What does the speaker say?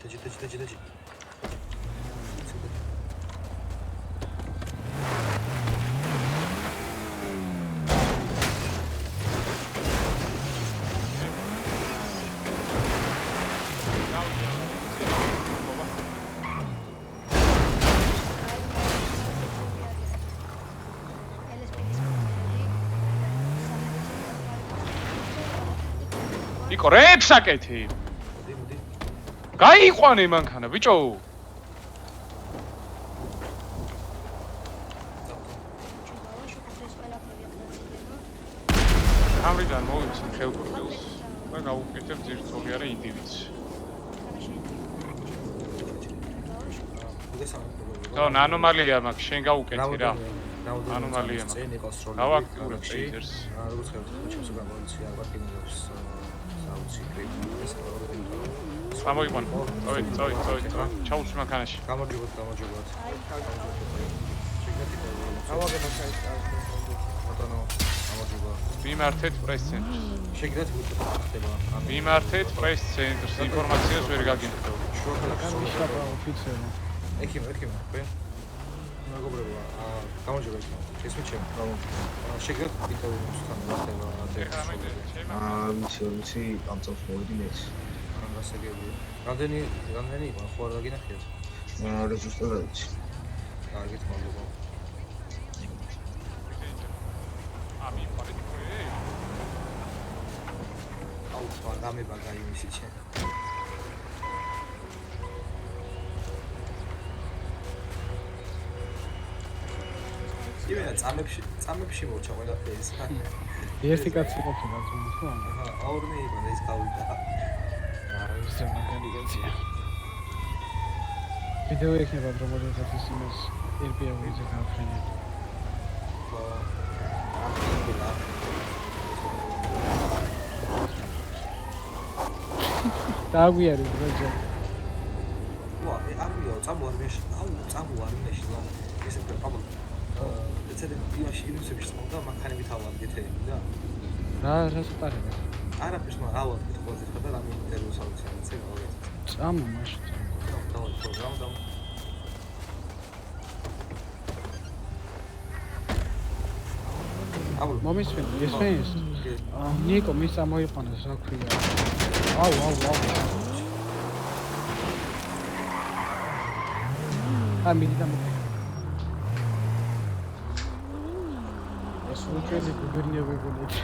დაჯი. იკო რეებს აკეთი. გაიყვანე მანქანა, ბიჭო. ამრიდან მოვიცი ხელგრილს და გავუკეთებ ძირწოლიანი ინდივიდს. და ანომალია მაქვს, შენ გავუკეთე რა. ანომალია მაქვს. გავაქტიურებ ტრეიდერს. როგორც ხედავთ, ჩემს გამოიცი ალბათ იმობს საუცი კრიპტოს გამოიყვანე. წოი. ჩაუშვი მანქანაში. გამარჯობოთ. ავაგება საერთოდ. ბატონო, გამარჯობა. მიმართეთ პრეს ცენტრს. შეგიძლიათ ვიხდება. მიმართეთ პრეს ცენტრს, ინფორმაციას ვერ გაგინდო. გამიშაბა ოფიცერი. ექიმ, ხო? მეგობრებო, გამარჯობა. ესმით ჩემ. შეგიძლიათ ვიტოვოთ თან ვახდება ვიცი, ამ წელს მოვიდი მეც. გასაგებია. რამდენი იყო ხო არ დაგინახეთ? რეგისტრად არ ვიცი. კარგით, მადლობა. გამება გაიმისი ჩემ. იმენა წამებში მოვჭა ყველაფერი ეს. ერთი კაცი ყოფილა ძმის ხო? აურმე იყო და ეს გავიდა. ეს მაგარი კაცია. ვიდეო ექნება რომელსაც ის იმას Airbnb-ზე გავხსენე. დაგვიარი ბიჭო. არმიო, წამოარმეში. წამოარმეში. ესე პაპა. ეცედი იმაში ინუსებში წამოდა მანქანები თავარგეთები და რა სპარება? არაფერს მაგრამ ავალ გითხოზე ხა და რამე ინტერვიუს ავიცე გავიგე. წამა მაშინ. დავა. მომისვენ, ესმენს. ნიკო მის ამოიყვანა საქვია. აუ. მიდი და მოხდა. ეს უჩვენი გუბერნია ვიგონეთ.